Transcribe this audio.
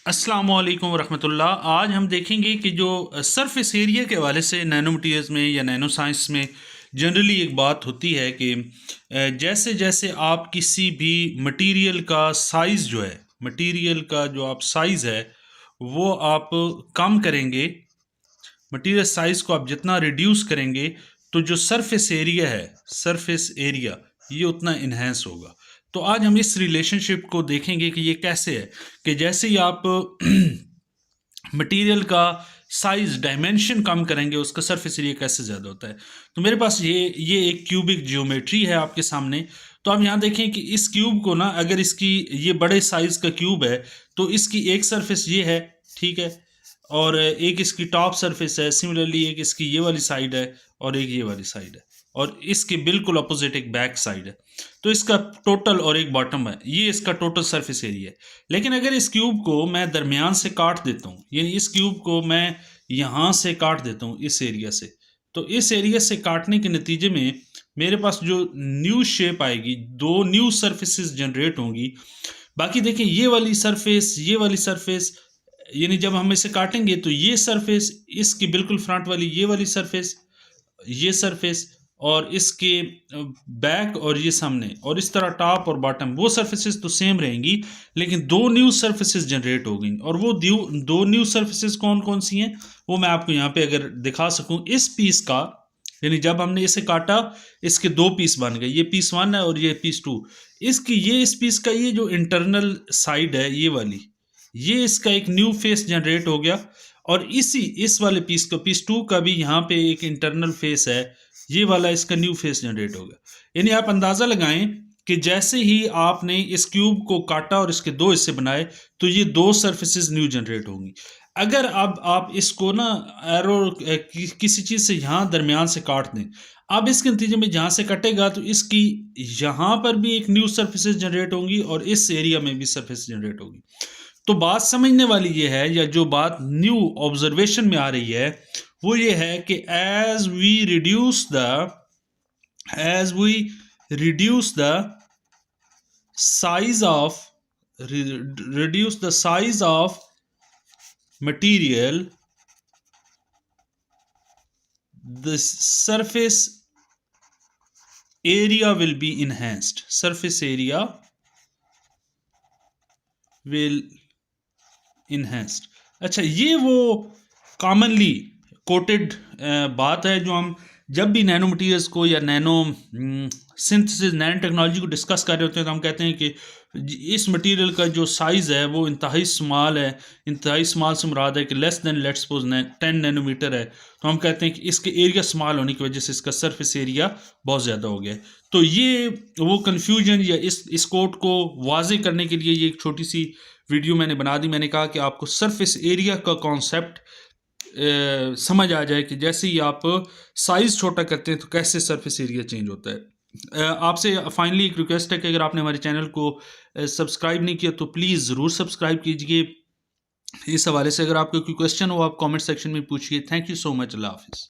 अस्सलाम वालेकुम वरहमतुल्लाह। आज हम देखेंगे कि जो सरफेस एरिया के हवाले से नैनो मटीरियल्स में या नैनो साइंस में जनरली एक बात होती है कि जैसे जैसे आप किसी भी मटेरियल का साइज़ जो है, मटेरियल का जो आप साइज़ है वो आप कम करेंगे, मटेरियल साइज़ को आप जितना रिड्यूस करेंगे तो जो सरफेस एरिया है, सरफेस एरिया ये उतना इन्हेंस होगा। तो आज हम इस रिलेशनशिप को देखेंगे कि ये कैसे है कि जैसे ही आप मटेरियल का साइज डायमेंशन कम करेंगे उसका सरफेस एरिया कैसे ज़्यादा होता है। तो मेरे पास ये एक क्यूबिक जियोमेट्री है आपके सामने। तो आप यहाँ देखें कि इस क्यूब को ना, अगर इसकी ये बड़े साइज का क्यूब है तो इसकी एक सरफेस ये है, ठीक है, और एक इसकी टॉप सरफेस है, सिमिलरली एक इसकी ये वाली साइड है और एक ये वाली साइड है, और इसके बिल्कुल अपोजिट एक बैक साइड है। तो इसका टोटल और एक बॉटम है, ये इसका टोटल सरफेस एरिया है। लेकिन अगर इस क्यूब को मैं दरमियान से काट देता हूँ, यानी इस क्यूब को मैं यहाँ से काट देता हूँ इस एरिया से, तो इस एरिया से काटने के नतीजे में मेरे पास जो न्यू शेप आएगी, दो न्यू सरफेसेस जनरेट होंगी। बाकी देखें ये वाली सरफेस, ये वाली सरफेस, यानी जब हम इसे काटेंगे तो ये सरफेस, इसकी बिल्कुल फ्रंट वाली ये वाली सरफेस, ये सरफेस, और इसके बैक और ये सामने, और इस तरह टॉप और बॉटम, वो सरफेसेस तो सेम रहेंगी लेकिन दो न्यू सरफेसेस जनरेट हो गई। और वो दो न्यू सरफेसेस कौन कौन सी हैं वो मैं आपको यहाँ पे अगर दिखा सकूं। इस पीस का, यानी जब हमने इसे काटा इसके दो पीस बन गए, ये पीस 1 है और ये पीस 2। इसकी ये इस पीस का ये जो इंटरनल साइड है ये वाली, ये इसका एक न्यू फेस जनरेट हो गया। और इस वाले पीस का, पीस 2 का भी यहाँ पे एक इंटरनल फेस है, ये वाला इसका न्यू फेस जनरेट हो गया। यानी आप अंदाज़ा लगाएं कि जैसे ही आपने इस क्यूब को काटा और इसके दो हिस्से बनाए तो ये दो सरफेसेस न्यू जनरेट होंगी। अगर अब आप इसको ना एरो किसी चीज़ से यहाँ दरमियान से काट दें, अब इसके नतीजे में जहाँ से कटेगा तो इसकी यहाँ पर भी एक न्यू सरफेसेस जनरेट होंगी और इस एरिया में भी सरफेस जनरेट होगी। तो बात समझने वाली ये है, या जो बात न्यू ऑब्जर्वेशन में आ रही है वो ये है कि as we reduce the size of reduce the size of material, the surface area will be enhanced. Surface area will enhanced। अच्छा, ये वो कॉमनली कोटेड बात है जो हम जब भी नैनो मटीरियल्स को या नैनो सिंथेसिस, नैनो टेक्नोलॉजी को डिस्कस कर रहे होते हैं तो हम कहते हैं कि इस मटेरियल का जो साइज़ है वो इंतहाई स्मॉल है। इंतहाई स्मॉल से मुराद है कि less than let's suppose 10 nanometre है, तो हम कहते हैं कि इसके एरिया स्मॉल होने की वजह से इसका सरफेस एरिया बहुत ज़्यादा हो गया है। तो ये वो कन्फ्यूजन या इस कोट को वाजे करने के लिए ये एक छोटी सी वीडियो मैंने बना दी। मैंने कहा कि आपको सरफेस एरिया का कॉन्सेप्ट समझ आ जाए कि जैसे ही आप साइज़ छोटा करते हैं तो कैसे सरफेस एरिया चेंज होता है। आपसे फाइनली एक रिक्वेस्ट है कि अगर आपने हमारे चैनल को सब्सक्राइब नहीं किया तो प्लीज़ ज़रूर सब्सक्राइब कीजिए। इस हवाले से अगर आपको कोई क्वेश्चन हो आप कमेंट सेक्शन में पूछिए। Thank you so much. अल्लाह हाफिज़।